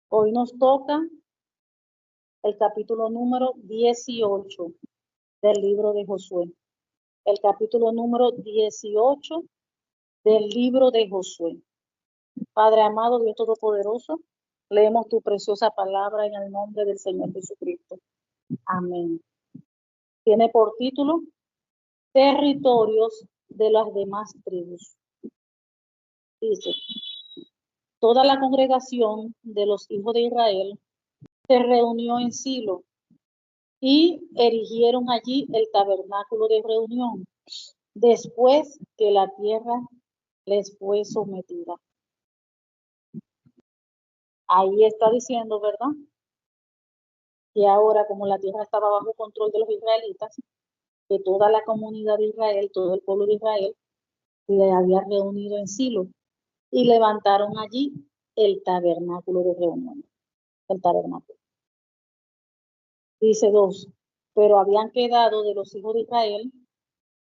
Hoy nos toca el capítulo número 18 del libro de Josué. El capítulo número 18 del libro de Josué. Padre amado, Dios Todopoderoso, leemos tu preciosa palabra en el nombre del Señor Jesucristo. Amén. Tiene por título Territorios de las demás tribus. Dice: toda la congregación de los hijos de Israel se reunió en Silo y erigieron allí el tabernáculo de reunión, después que la tierra les fue sometida. Ahí está diciendo, ¿verdad?, que ahora, como la tierra estaba bajo control de los israelitas, que toda la comunidad de Israel, todo el pueblo de Israel, se había reunido en Silo y levantaron allí el tabernáculo de reunión. El tabernáculo. Dice 2, pero habían quedado de los hijos de Israel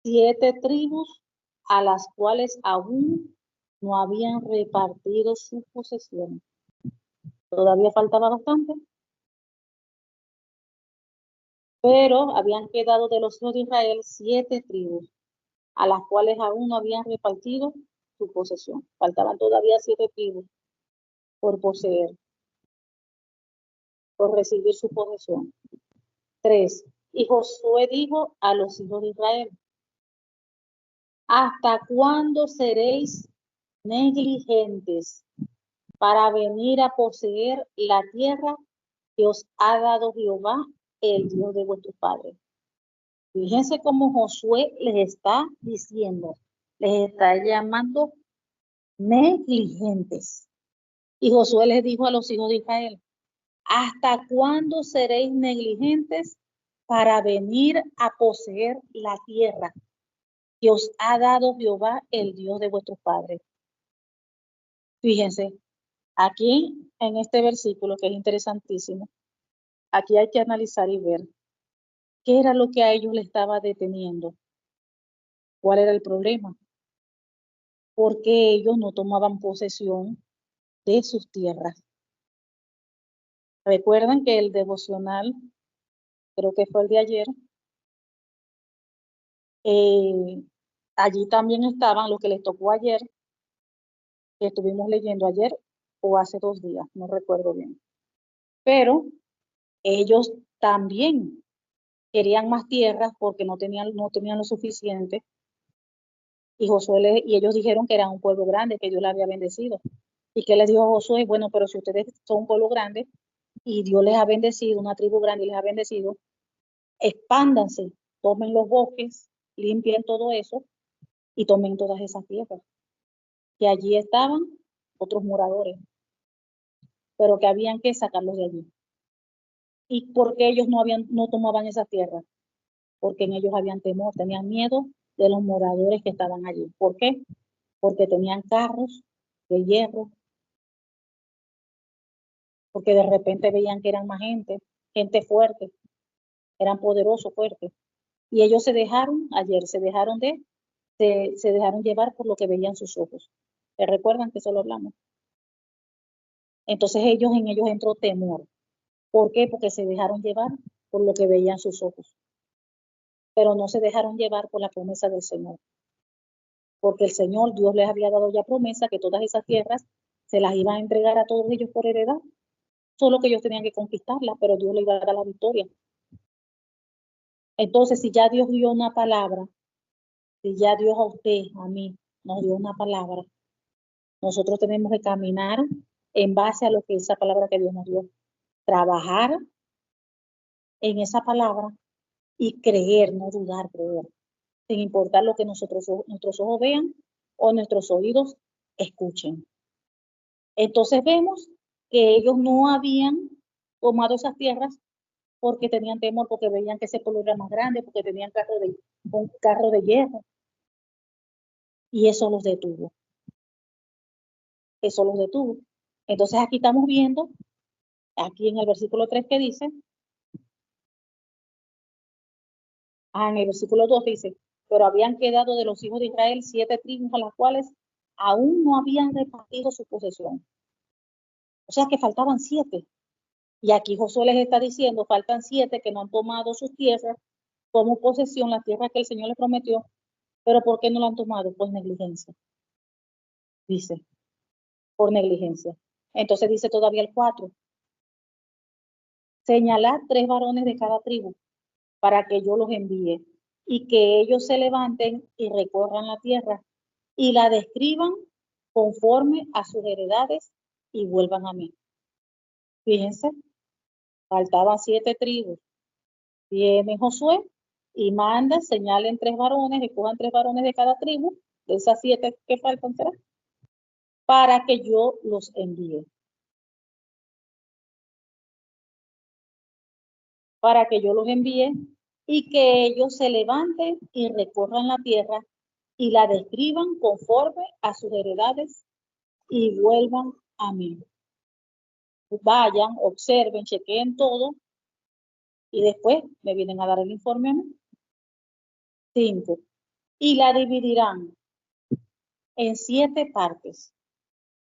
7 tribus a las cuales aún no habían repartido su posesión. Todavía faltaba bastante, pero habían quedado de los hijos de Israel 7 tribus a las cuales aún no habían repartido su posesión. Faltaban todavía 7 tribus por poseer, por recibir su posesión. 3, y Josué dijo a los hijos de Israel: ¿hasta cuándo seréis negligentes para venir a poseer la tierra que os ha dado Jehová, el Dios de vuestros padres? Fíjense cómo Josué les está diciendo, les está llamando negligentes. Y Josué les dijo a los hijos de Israel: ¿hasta cuándo seréis negligentes para venir a poseer la tierra que os ha dado Jehová, el Dios de vuestros padres? Fíjense, aquí en este versículo, que es interesantísimo, aquí hay que analizar y ver qué era lo que a ellos les estaba deteniendo, cuál era el problema, por qué ellos no tomaban posesión de sus tierras. Recuerdan que el devocional, creo que fue el de ayer, allí también estaban lo que les tocó ayer, que estuvimos leyendo ayer o hace 2 días, no recuerdo bien. Pero ellos también querían más tierras porque no tenían lo suficiente. Y Josué y ellos dijeron que eran un pueblo grande, que Dios les había bendecido. ¿Y qué les dijo Josué? Bueno, pero si ustedes son un pueblo grande y Dios les ha bendecido, una tribu grande les ha bendecido, expándanse, tomen los bosques, limpien todo eso y tomen todas esas tierras. Que allí estaban otros moradores, pero que habían que sacarlos de allí. ¿Y por qué ellos no tomaban esas tierras? Porque en ellos habían temor, tenían miedo de los moradores que estaban allí. ¿Por qué? Porque tenían carros de hierro, porque de repente veían que eran más gente fuerte, eran poderosos, fuertes. Y ellos se dejaron llevar por lo que veían sus ojos. ¿Se recuerdan que eso lo hablamos? Entonces en ellos entró temor. ¿Por qué? Porque se dejaron llevar por lo que veían sus ojos. Pero no se dejaron llevar por la promesa del Señor. Porque el Señor, Dios les había dado ya promesa que todas esas tierras se las iban a entregar a todos ellos por heredad. Solo que ellos tenían que conquistarlas, pero Dios les iba a dar la victoria. Entonces, si ya Dios dio una palabra, si ya Dios a usted, a mí, nos dio una palabra, nosotros tenemos que caminar en base a lo que esa palabra que Dios nos dio. Trabajar en esa palabra y creer, no dudar, creer. Sin importar lo que nuestros ojos vean o nuestros oídos escuchen. Entonces vemos que ellos no habían tomado esas tierras porque tenían temor, porque veían que ese pueblo era más grande, porque tenían un carro de hierro. Y eso los detuvo. Eso los detuvo. Entonces aquí estamos viendo, aquí en el versículo 3 que dice, en el versículo 2 dice: pero habían quedado de los hijos de Israel 7 tribus a las cuales aún no habían repartido su posesión. O sea que faltaban 7. Y aquí Josué les está diciendo, faltan 7 que no han tomado sus tierras como posesión, la tierra que el Señor les prometió. ¿Pero por qué no la han tomado? Por negligencia, dice, por negligencia. Entonces dice todavía el 4. Señalad 3 varones de cada tribu para que yo los envíe y que ellos se levanten y recorran la tierra y la describan conforme a sus heredades y vuelvan a mí. Fíjense, faltaban 7 tribus. Viene Josué y manda, señalen 3 varones, escojan 3 varones de cada tribu, de esas 7 que faltan, ¿será? Para que yo los envíe. Para que yo los envíe y que ellos se levanten y recorran la tierra y la describan conforme a sus heredades y vuelvan a mí. Vayan, observen, chequeen todo y después me vienen a dar el informe a mí. 5. Y la dividirán en 7 partes,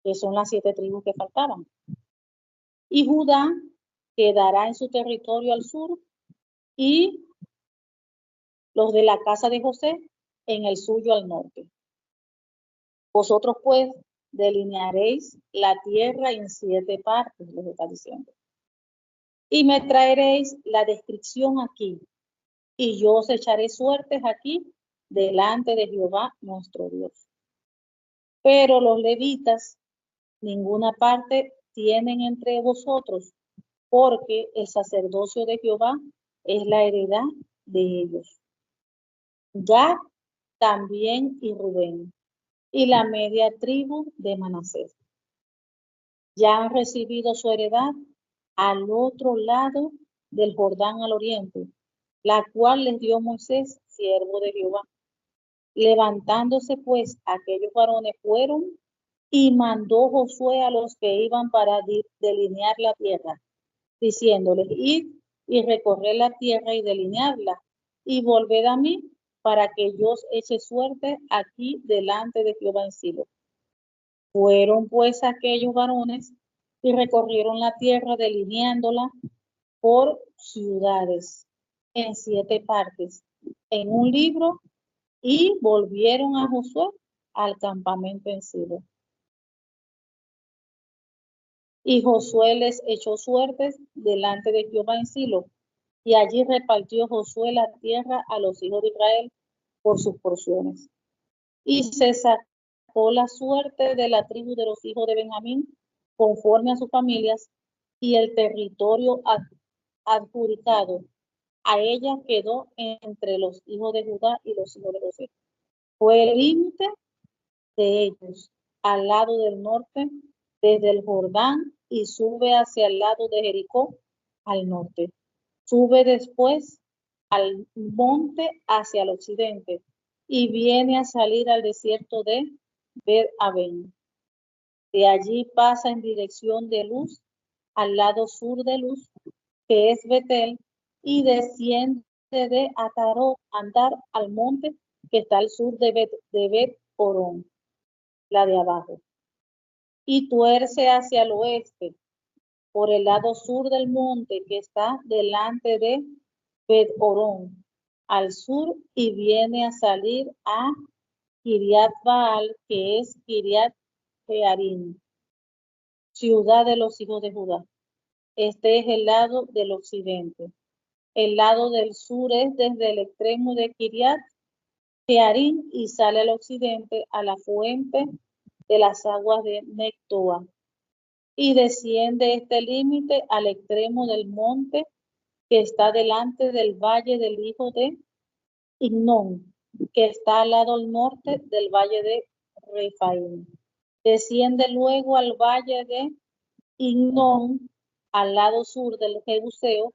que son las 7 tribus que faltaban. Y Judá quedará en su territorio al sur y los de la casa de José en el suyo al norte. Vosotros pues delinearéis la tierra en 7 partes, les está diciendo. Y me traeréis la descripción aquí, y yo os echaré suertes aquí delante de Jehová nuestro Dios. Pero los levitas ninguna parte tienen entre vosotros, porque el sacerdocio de Jehová es la heredad de ellos. Gad también y Rubén, y la media tribu de Manasés. Ya han recibido su heredad al otro lado del Jordán al oriente, la cual les dio Moisés, siervo de Jehová. Levantándose pues aquellos varones fueron y mandó Josué a los que iban para delinear la tierra, diciéndoles, id y recorred la tierra y delinearla, y volved a mí para que yo os eche suerte aquí delante de Jehová en Silo. Fueron pues aquellos varones y recorrieron la tierra delineándola por ciudades en 7 partes, en un libro, y volvieron a Josué al campamento en Silo. Y Josué les echó suertes delante de Jehová en Silo, y allí repartió Josué la tierra a los hijos de Israel por sus porciones. Y se sacó la suerte de la tribu de los hijos de Benjamín conforme a sus familias, y el territorio adjudicado a ella quedó entre los hijos de Judá y los hijos de José. Fue el límite de ellos al lado del norte, desde el Jordán, y sube hacia el lado de Jericó al norte. Sube después al monte hacia el occidente y viene a salir al desierto de Bet-Aven. De allí pasa en dirección de Luz al lado sur de Luz, que es Betel, y desciende de Atarot, andar al monte que está al sur de Bet-Orón, la de abajo, y tuerce hacia el oeste por el lado sur del monte que está delante de Bet-Orón, al sur, y viene a salir a Kiriat Baal, que es Kiriat Jearim, ciudad de los hijos de Judá. Este es el lado del occidente. El lado del sur es desde el extremo de Kiriat Jearim y sale al occidente a la fuente de las aguas de Nectoa. Y desciende este límite al extremo del monte que está delante del valle del hijo de Hinnón, que está al lado norte del valle de Refaim. Desciende luego al valle de Hinnón, al lado sur del Jebuseo,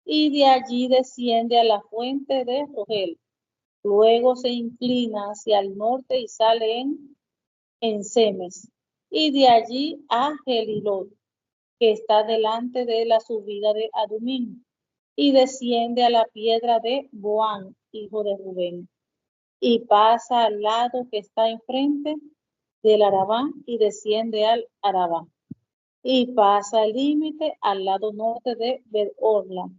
y de allí desciende a la fuente de Rogel. Luego se inclina hacia el norte y sale en Semes, y de allí a Gelilot, que está delante de la subida de Adumín, y desciende a la piedra de Boán, hijo de Rubén, y pasa al lado que está enfrente del Arabá y desciende al Arabá. y pasa el límite al lado norte de Bet-Orla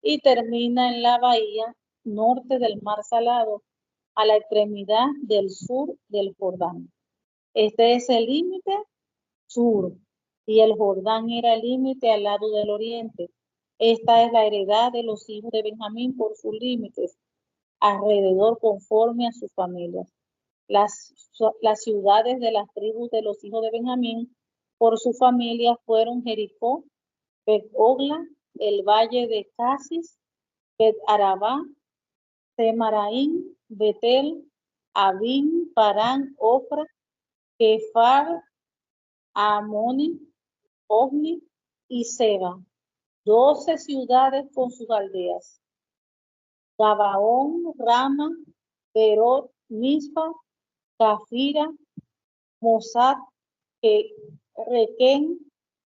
y termina en la bahía norte del Mar Salado, a la extremidad del sur del Jordán. Este es el límite sur y el Jordán era el límite al lado del oriente. Esta es la heredad de los hijos de Benjamín por sus límites, alrededor conforme a sus familias. Las ciudades de las tribus de los hijos de Benjamín por sus familias fueron Jericó, Bet-Ogla, el valle de Casis, Bet-Arabá, Semaraín, Betel, Abín, Parán, Ofra, Kefar, Amoni, Ogni y Seba, 12 ciudades con sus aldeas. Gabaón, Rama, Berot, Mispa, Cafira, Mosat, Requén,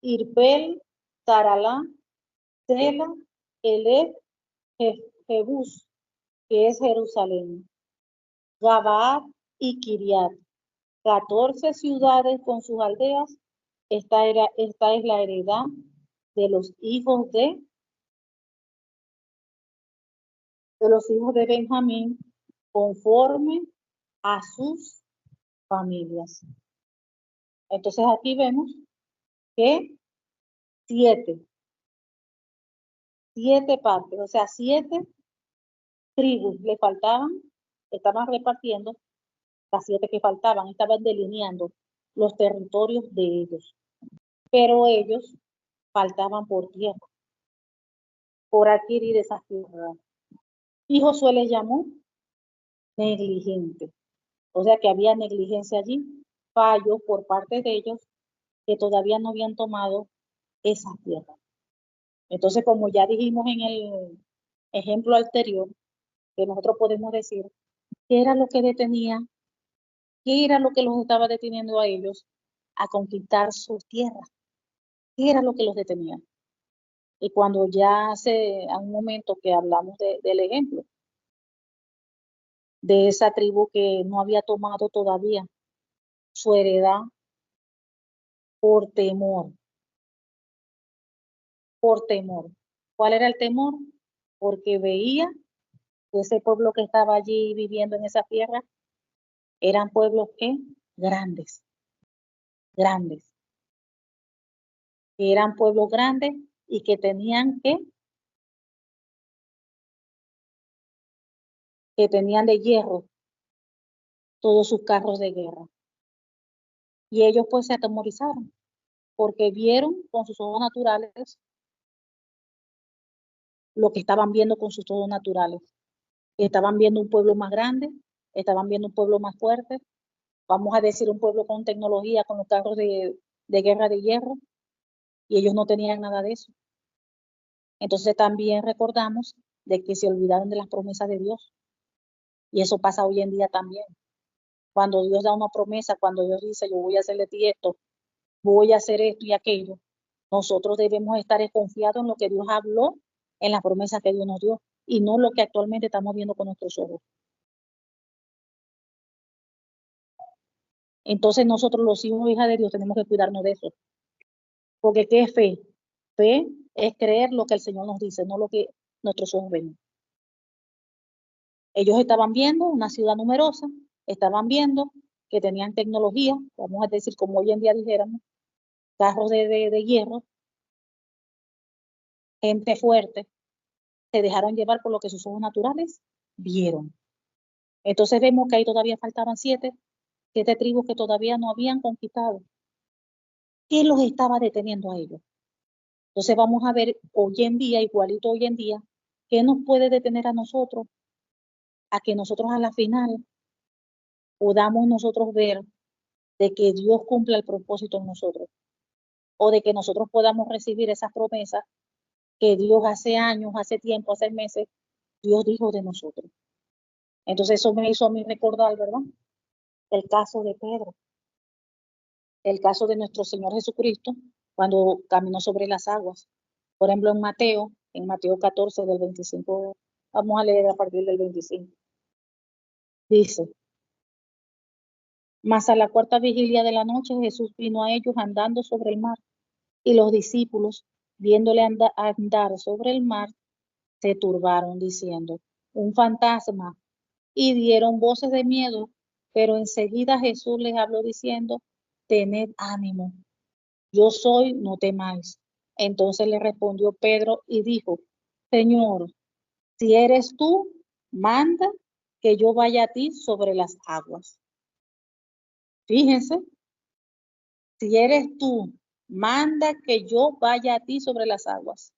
Irpel, Taralá, Sela, Elef, Jebús, que es Jerusalén, Gabaad y Kiriat, 14 ciudades con sus aldeas. Esta es la heredad de los hijos de Benjamín conforme a sus familias. Entonces aquí vemos que siete partes, o sea, 7 tribus le faltaban, estaban repartiendo las 7 que faltaban, estaban delineando los territorios de ellos, pero ellos faltaban por tierra, por adquirir esas tierras. Y Josué les llamó negligente, o sea que había negligencia allí, fallo por parte de ellos que todavía no habían tomado esa tierra. Entonces, como ya dijimos en el ejemplo anterior, que nosotros podemos decir, ¿qué era lo que detenía? ¿Qué era lo que los estaba deteniendo a ellos a conquistar sus tierras? ¿Qué era lo que los detenía? Y cuando ya hace un momento que hablamos del ejemplo, de esa tribu que no había tomado todavía su heredad por temor. Por temor. ¿Cuál era el temor? Porque veía que ese pueblo que estaba allí viviendo en esa tierra eran pueblos que grandes, grandes, que eran pueblos grandes y que tenían que tenían de hierro todos sus carros de guerra. Y ellos pues se atemorizaron porque vieron con sus ojos naturales lo que estaban viendo con sus ojos naturales. Estaban viendo un pueblo más grande, estaban viendo un pueblo más fuerte, vamos a decir un pueblo con tecnología, con los carros de guerra de hierro, y ellos no tenían nada de eso. Entonces también recordamos de que se olvidaron de las promesas de Dios. Y eso pasa hoy en día también. Cuando Dios da una promesa, cuando Dios dice, yo voy a hacerle esto, voy a hacer esto y aquello, nosotros debemos estar confiados en lo que Dios habló, en las promesas que Dios nos dio, y no lo que actualmente estamos viendo con nuestros ojos. Entonces nosotros los hijos e hijas de Dios tenemos que cuidarnos de eso. Porque ¿qué es fe? Fe es creer lo que el Señor nos dice, no lo que nuestros ojos ven. Ellos estaban viendo una ciudad numerosa, estaban viendo que tenían tecnología, vamos a decir como hoy en día dijéramos, carros de hierro, gente fuerte, se dejaron llevar por lo que sus ojos naturales vieron. Entonces vemos que ahí todavía faltaban 7 tribus que todavía no habían conquistado. ¿Qué los estaba deteniendo a ellos? Entonces vamos a ver hoy en día, igualito hoy en día, ¿qué nos puede detener a nosotros? A que nosotros a la final podamos nosotros ver de que Dios cumpla el propósito en nosotros, o de que nosotros podamos recibir esas promesas que Dios hace años, hace tiempo, hace meses, Dios dijo de nosotros. Entonces eso me hizo a mí recordar, ¿verdad? El caso de Pedro, el caso de nuestro Señor Jesucristo, cuando caminó sobre las aguas. Por ejemplo, en Mateo 14, del 25, vamos a leer a partir del 25. Dice, mas a la cuarta vigilia de la noche Jesús vino a ellos andando sobre el mar, Y los discípulos, viéndole andar sobre el mar, se turbaron diciendo, un fantasma, y dieron voces de miedo, pero enseguida Jesús les habló diciendo, tened ánimo, yo soy, no temáis. Entonces le respondió Pedro y dijo, Señor, si eres tú, manda que yo vaya a ti sobre las aguas. Fíjense, si eres tú, manda que yo vaya a ti sobre las aguas.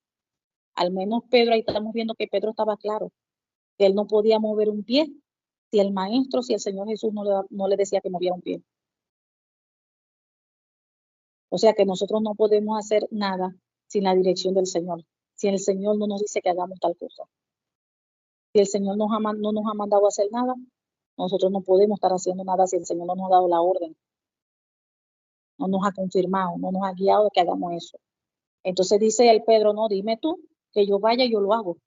Al menos Pedro, ahí estamos viendo que Pedro estaba claro, que él no podía mover un pie si el maestro, si el Señor Jesús no le decía que moviera un pie. O sea que nosotros no podemos hacer nada sin la dirección del Señor, si el Señor no nos dice que hagamos tal cosa. Si el Señor no nos ha mandado a hacer nada, nosotros no podemos estar haciendo nada si el Señor no nos ha dado la orden, no nos ha confirmado, no nos ha guiado de que hagamos eso. Entonces dice el Pedro, no, dime tú, que yo vaya y yo lo hago,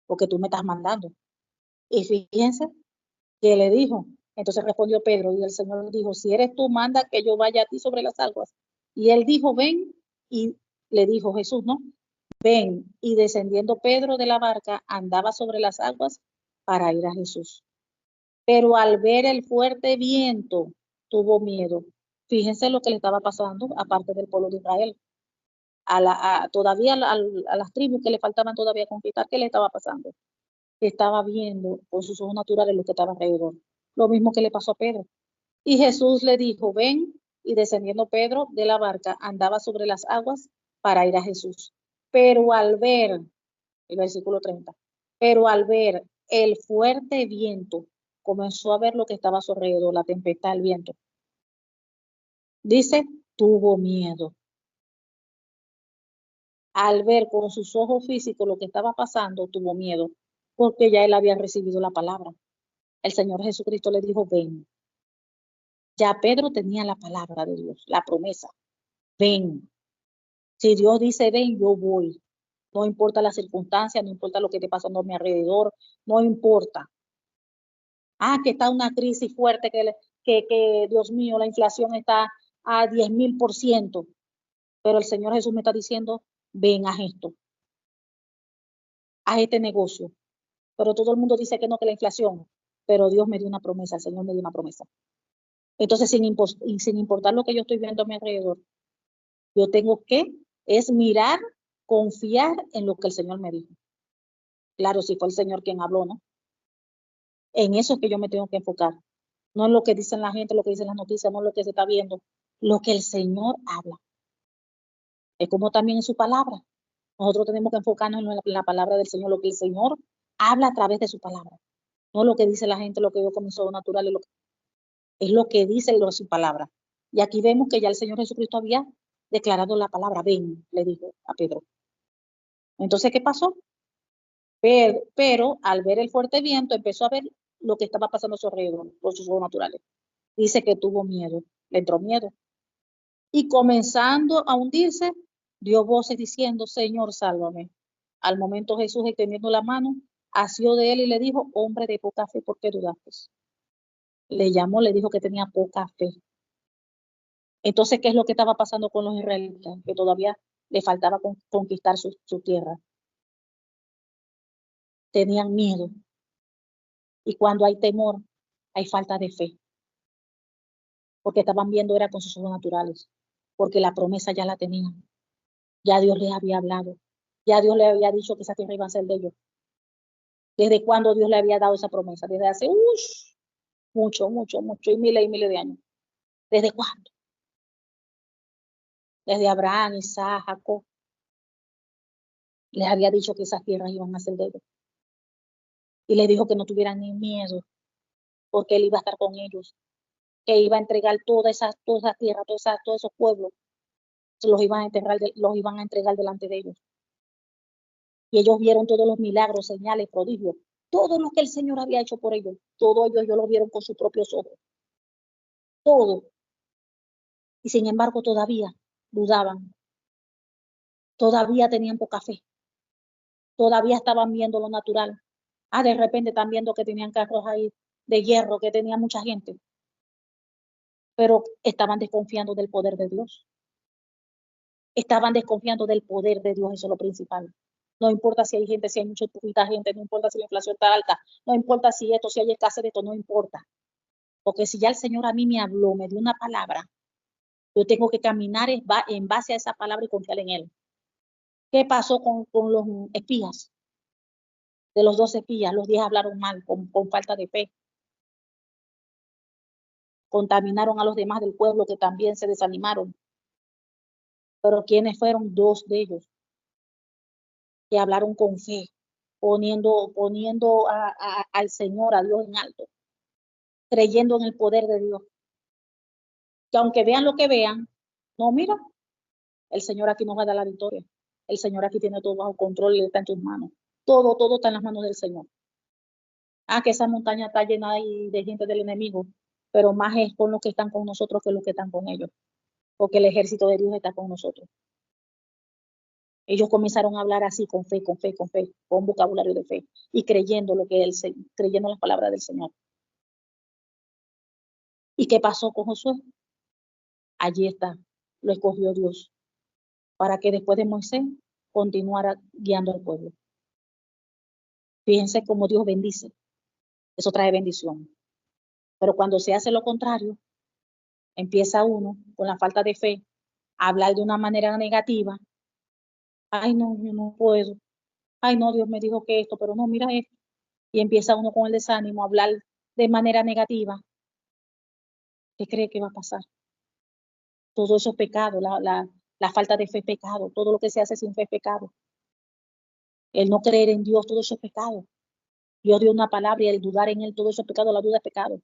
porque tú me estás mandando. Y fíjense que le dijo, entonces respondió Pedro y el Señor le dijo, si eres tú, manda que yo vaya a ti sobre las aguas. Y él dijo, ven, y le dijo Jesús, ¿no? Ven, y descendiendo Pedro de la barca, andaba sobre las aguas para ir a Jesús. Pero al ver el fuerte viento, tuvo miedo. Fíjense lo que le estaba pasando, aparte del pueblo de Israel. Todavía a las tribus que le faltaban todavía conquistar, ¿qué le estaba pasando? Estaba viendo con sus ojos naturales lo que estaba alrededor. Lo mismo que le pasó a Pedro. Y Jesús le dijo, ven, y descendiendo Pedro de la barca, andaba sobre las aguas para ir a Jesús. Pero al ver, el versículo 30, pero al ver el fuerte viento, comenzó a ver lo que estaba a su alrededor, la tempestad, el viento. Dice, tuvo miedo. Al ver con sus ojos físicos lo que estaba pasando, tuvo miedo, porque ya él había recibido la palabra. El Señor Jesucristo le dijo, ven. Ya Pedro tenía la palabra de Dios, la promesa. Ven. Si Dios dice ven, yo voy. No importa las circunstancias, no importa lo que esté pasando a mi alrededor, no importa. Ah, que está una crisis fuerte, que Dios mío, la inflación está a 10,000%. Pero el Señor Jesús me está diciendo, ven, haz esto, haz este negocio. Pero todo el mundo dice que no, que la inflación. Pero Dios me dio una promesa, el Señor me dio una promesa. Entonces, sin importar lo que yo estoy viendo a mi alrededor, yo tengo que es mirar, confiar en lo que el Señor me dijo. Claro, si fue el Señor quien habló, ¿no? En eso es que yo me tengo que enfocar. No en lo que dicen la gente, lo que dicen las noticias, no en lo que se está viendo. Lo que el Señor habla. Es como también en su palabra. Nosotros tenemos que enfocarnos en la palabra del Señor, lo que el Señor habla a través de su palabra. No lo que dice la gente, lo que yo comenzó natural, es lo que dice su palabra. Y aquí vemos que ya el Señor Jesucristo había declarado la palabra, ven, le dijo a Pedro. Entonces, ¿qué pasó? Pero al ver el fuerte viento, empezó a ver lo que estaba pasando a su alrededor, por sus ojos naturales. Dice que tuvo miedo, le entró miedo. Y comenzando a hundirse, dio voces diciendo, Señor, sálvame. Al momento Jesús, extendiendo la mano, asió de él y le dijo, hombre de poca fe, ¿por qué dudaste? Le llamó, le dijo que tenía poca fe. Entonces, ¿qué es lo que estaba pasando con los israelitas? Que todavía le faltaba conquistar su tierra. Tenían miedo. Y cuando hay temor, hay falta de fe. Porque estaban viendo era con sus ojos naturales. Porque la promesa ya la tenían. Ya Dios les había hablado. Ya Dios les había dicho que esa tierra iba a ser de ellos. ¿Desde cuándo Dios le había dado esa promesa? Desde hace mucho, y miles de años. ¿Desde cuándo? Desde Abraham, Isaac, Jacob. Les había dicho que esas tierras iban a ser de ellos. Y les dijo que no tuvieran ni miedo, porque él iba a estar con ellos, que iba a entregar toda esa tierra, todos esos pueblos, los iban a entregar delante de ellos. Y ellos vieron todos los milagros, señales, prodigios, todo lo que el Señor había hecho por ellos, todo ellos lo vieron con sus propios ojos, todo. Y sin embargo todavía dudaban, todavía tenían poca fe, todavía estaban viendo lo natural. Ah, de repente están viendo que tenían carros ahí de hierro, que tenía mucha gente, pero estaban desconfiando del poder de Dios. Estaban desconfiando del poder de Dios, eso es lo principal. No importa si hay gente, si hay mucha gente, no importa si la inflación está alta, no importa si esto, si hay escasez de esto, no importa. Porque si ya el Señor a mí me habló, me dio una palabra, yo tengo que caminar en base a esa palabra y confiar en Él. ¿Qué pasó con los espías? De los 12 espías, los 10 hablaron mal, con falta de fe. Contaminaron a los demás del pueblo que también se desanimaron. Pero ¿quiénes fueron? 2 de ellos que hablaron con fe, poniendo al Señor, a Dios en alto, creyendo en el poder de Dios. Que aunque vean lo que vean, no, mira, el Señor aquí nos va a dar la victoria. El Señor aquí tiene todo bajo control y está en tus manos. Todo está en las manos del Señor. Que esa montaña está llena de gente del enemigo, pero más es con los que están con nosotros que los que están con ellos, porque el ejército de Dios está con nosotros. Ellos comenzaron a hablar así, con fe, con vocabulario de fe, y creyendo creyendo las palabras del Señor. ¿Y qué pasó con Josué? Allí está, lo escogió Dios, para que después de Moisés continuara guiando al pueblo. Fíjense cómo Dios bendice, eso trae bendición. Pero cuando se hace lo contrario, empieza uno con la falta de fe a hablar de una manera negativa. Ay, no, yo no puedo. Ay, no, Dios me dijo que esto, pero no, mira esto. Y empieza uno con el desánimo a hablar de manera negativa. ¿Qué cree que va a pasar? Todo eso es pecado, la falta de fe es pecado, todo lo que se hace sin fe es pecado. El no creer en Dios, todo eso es pecado. Dios dio una palabra y el dudar en Él, todo eso es pecado, la duda es pecado.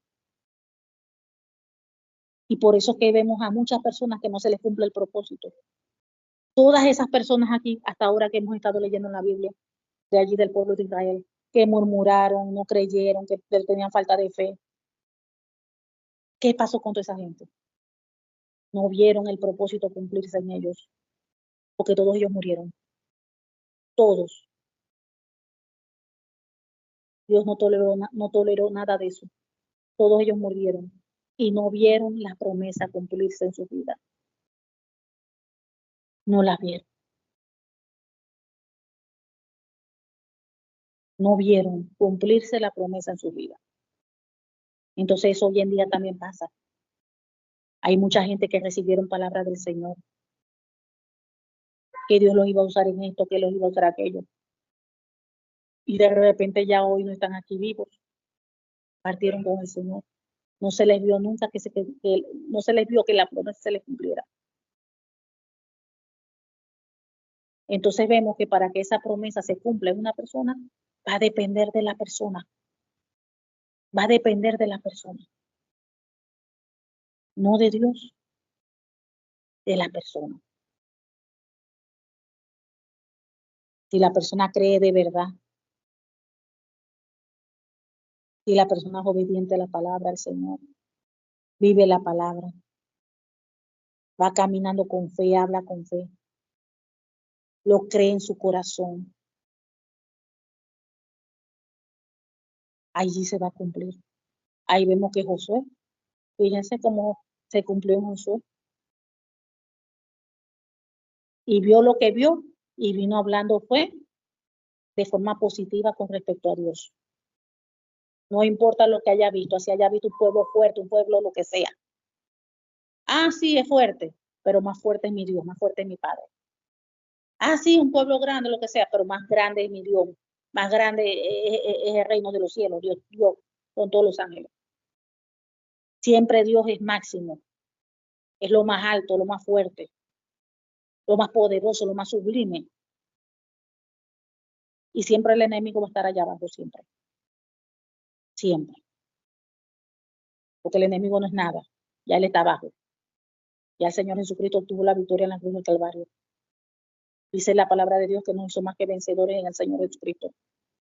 Y por eso es que vemos a muchas personas que no se les cumple el propósito. Todas esas personas aquí, hasta ahora que hemos estado leyendo en la Biblia, de allí del pueblo de Israel, que murmuraron, no creyeron, que tenían falta de fe. ¿Qué pasó con toda esa gente? No vieron el propósito cumplirse en ellos, porque todos ellos murieron. Todos. Dios no toleró nada de eso. Todos ellos murieron y no vieron la promesa cumplirse en su vida. No la vieron. No vieron cumplirse la promesa en su vida. Entonces eso hoy en día también pasa. Hay mucha gente que recibieron palabras del Señor, que Dios los iba a usar en esto, que los iba a usar aquello. Y de repente ya hoy no están aquí vivos. Partieron con el Señor. No se les vio nunca no se les vio que la promesa se les cumpliera. Entonces vemos que para que esa promesa se cumpla en una persona, va a depender de la persona. Va a depender de la persona. No de Dios, de la persona. Si la persona cree de verdad, si la persona es obediente a la palabra del Señor, vive la palabra, va caminando con fe, habla con fe, lo cree en su corazón, allí se va a cumplir. Ahí vemos que Josué, fíjense cómo se cumplió en Josué, y vio lo que vio y vino hablando fue de forma positiva con respecto a Dios. No importa lo que haya visto, si haya visto un pueblo fuerte, un pueblo lo que sea. Sí, es fuerte, pero más fuerte es mi Dios, más fuerte es mi Padre. Sí, un pueblo grande, lo que sea, pero más grande es mi Dios, más grande es el reino de los cielos, Dios con todos los ángeles. Siempre Dios es máximo, es lo más alto, lo más fuerte, lo más poderoso, lo más sublime. Y siempre el enemigo va a estar allá abajo, siempre. Siempre. Porque el enemigo no es nada, ya él está abajo. Ya el Señor Jesucristo obtuvo la victoria en la cruz del Calvario. Dice la palabra de Dios que no hizo más que vencedores en el Señor Jesucristo.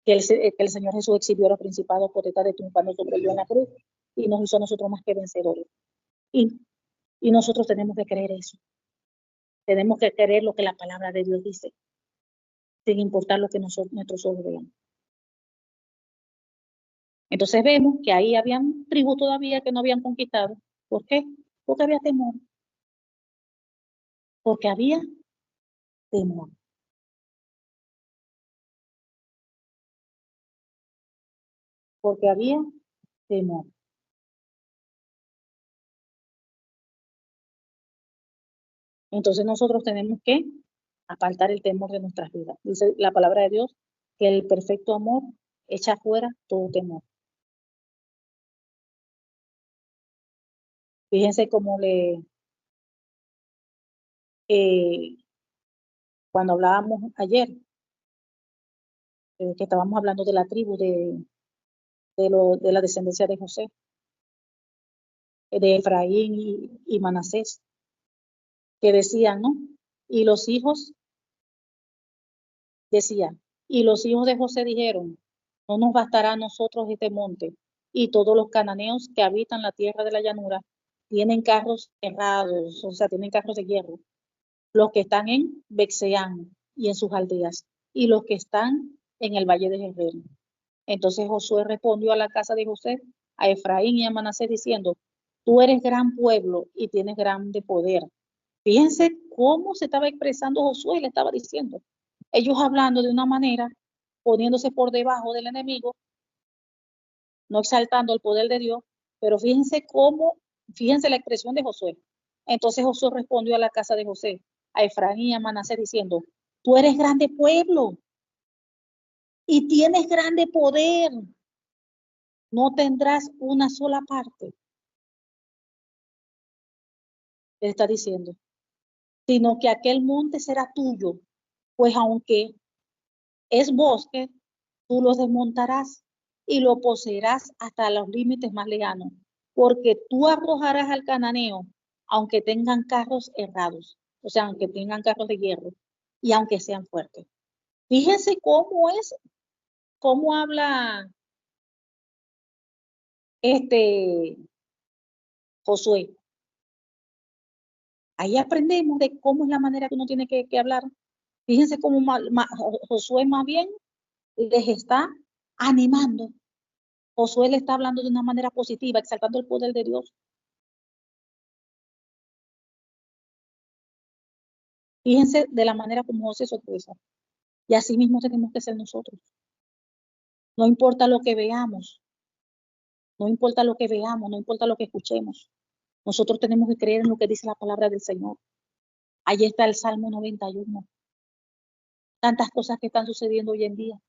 Que el Señor Jesús exhibió los principados potestades triunfando sobre él en la cruz y nos hizo a nosotros más que vencedores. Y nosotros tenemos que creer eso. Tenemos que creer lo que la palabra de Dios dice, sin importar lo que nuestros ojos vean. Entonces vemos que ahí habían tribus todavía que no habían conquistado. ¿Por qué? Porque había temor. Porque había temor. Porque había temor. Entonces nosotros tenemos que apartar el temor de nuestras vidas. Dice la palabra de Dios que el perfecto amor echa fuera todo temor. Fíjense cómo cuando hablábamos ayer, que estábamos hablando de la tribu de la descendencia de José, de Efraín y Manasés, que decían, ¿no? Y los hijos decían, y los hijos de José dijeron, no nos bastará a nosotros este monte, y todos los cananeos que habitan la tierra de la llanura tienen carros herrados, o sea, tienen carros de hierro, los que están en Bexeán y en sus aldeas, y los que están en el valle de Jezreel. Entonces Josué respondió a la casa de José, a Efraín y a Manasés, diciendo, tú eres gran pueblo y tienes grande poder. Fíjense cómo se estaba expresando Josué, le estaba diciendo. Ellos hablando de una manera, poniéndose por debajo del enemigo, no exaltando el poder de Dios, pero fíjense la expresión de Josué. Entonces Josué respondió a la casa de José, a Efraín y a Manasés, diciendo, tú eres grande pueblo y tienes grande poder, no tendrás una sola parte. Le está diciendo, sino que aquel monte será tuyo, pues aunque es bosque, tú lo desmontarás y lo poseerás hasta los límites más lejanos, porque tú arrojarás al cananeo, aunque tengan carros errados, o sea, aunque tengan carros de hierro y aunque sean fuertes. Fíjense cómo habla Josué. Ahí aprendemos de cómo es la manera que uno tiene que hablar. Fíjense cómo Josué más bien les está animando. Josué le está hablando de una manera positiva, exaltando el poder de Dios. Fíjense de la manera como José se expresa. Y así mismo tenemos que ser nosotros. No importa lo que veamos, no importa lo que veamos, no importa lo que escuchemos. Nosotros tenemos que creer en lo que dice la palabra del Señor. Allí está el Salmo 91. Tantas cosas que están sucediendo hoy en día,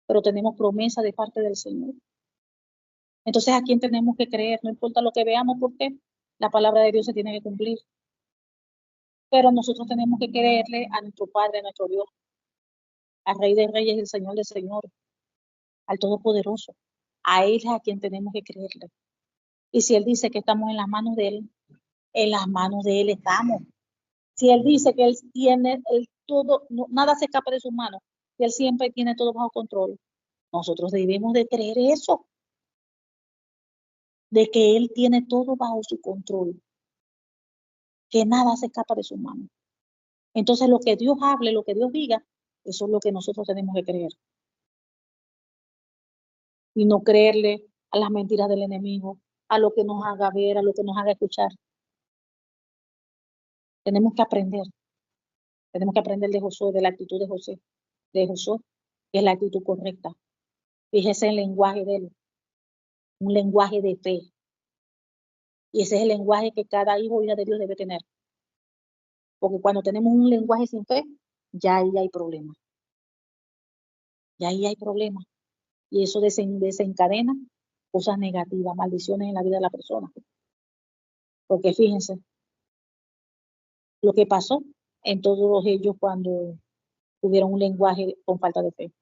pero tenemos promesa de parte del Señor. Entonces, ¿a quién tenemos que creer? No importa lo que veamos, porque la palabra de Dios se tiene que cumplir. Pero nosotros tenemos que creerle a nuestro Padre, a nuestro Dios, al Rey de Reyes y el Señor de Señores, al Todopoderoso. A Él es a quien tenemos que creerle. Y si Él dice que estamos en las manos de Él, en las manos de Él estamos. Si Él dice que Él tiene todo, nada se escapa de sus manos, que Él siempre tiene todo bajo control, nosotros debemos de creer eso, de que Él tiene todo bajo su control, que nada se escapa de sus manos. Entonces lo que Dios hable, lo que Dios diga, eso es lo que nosotros tenemos que creer. Y no creerle a las mentiras del enemigo, a lo que nos haga ver, a lo que nos haga escuchar. Tenemos que aprender de Josué, de la actitud de Josué, que es la actitud correcta. Fíjese el lenguaje de él, un lenguaje de fe. Y ese es el lenguaje que cada hijo o hija de Dios debe tener. Porque cuando tenemos un lenguaje sin fe, ya ahí hay problemas. Ya ahí hay problemas. Y eso desencadena cosas negativas, maldiciones en la vida de la persona. Porque fíjense lo que pasó en todos ellos cuando tuvieron un lenguaje con falta de fe.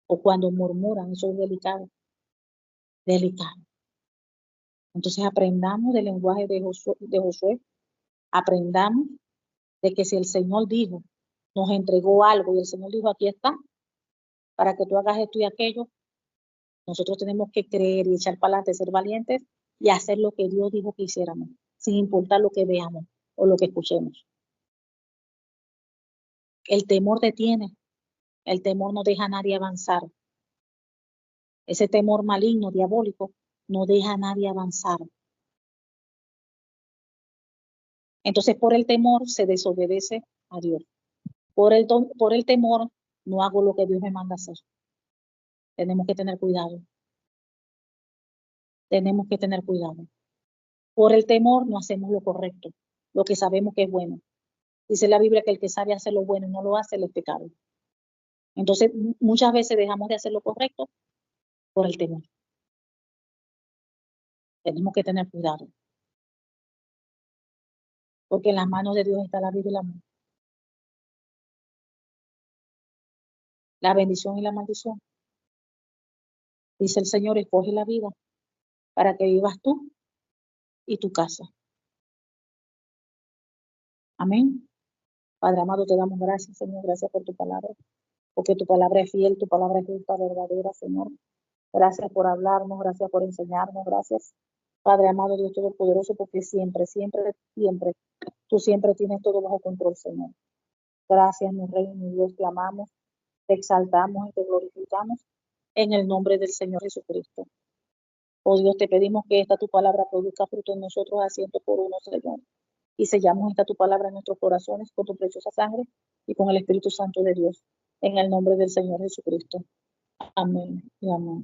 O cuando murmuran, eso es delicado. Delicado. Entonces aprendamos del lenguaje de Josué, aprendamos de que si el Señor dijo, nos entregó algo y el Señor dijo, aquí está, para que tú hagas esto y aquello, nosotros tenemos que creer y echar para adelante, ser valientes y hacer lo que Dios dijo que hiciéramos, sin importar lo que veamos o lo que escuchemos. El temor detiene, el temor no deja a nadie avanzar. Ese temor maligno, diabólico, no deja a nadie avanzar. Entonces, por el temor se desobedece a Dios. Por el temor no hago lo que Dios me manda hacer. Tenemos que tener cuidado. Tenemos que tener cuidado. Por el temor no hacemos lo correcto, lo que sabemos que es bueno. Dice la Biblia que el que sabe hacer lo bueno y no lo hace, le es pecado. Entonces, muchas veces dejamos de hacer lo correcto por el temor. Tenemos que tener cuidado. Porque en las manos de Dios está la vida y la muerte. La bendición y la maldición. Dice el Señor, escoge la vida para que vivas tú y tu casa. Amén. Padre amado, te damos gracias, Señor. Gracias por tu palabra. Porque tu palabra es fiel, tu palabra es justa, verdadera, Señor. Gracias por hablarnos, gracias por enseñarnos, gracias, Padre amado, Dios Todopoderoso, porque siempre, siempre, siempre, tú siempre tienes todo bajo control, Señor. Gracias, mi Rey, mi Dios, te amamos, te exaltamos y te glorificamos en el nombre del Señor Jesucristo. Oh Dios, te pedimos que esta tu palabra produzca fruto en nosotros a 100 por 1, Señor. Y sellamos esta tu palabra en nuestros corazones con tu preciosa sangre y con el Espíritu Santo de Dios. En el nombre del Señor Jesucristo. Amén y amén.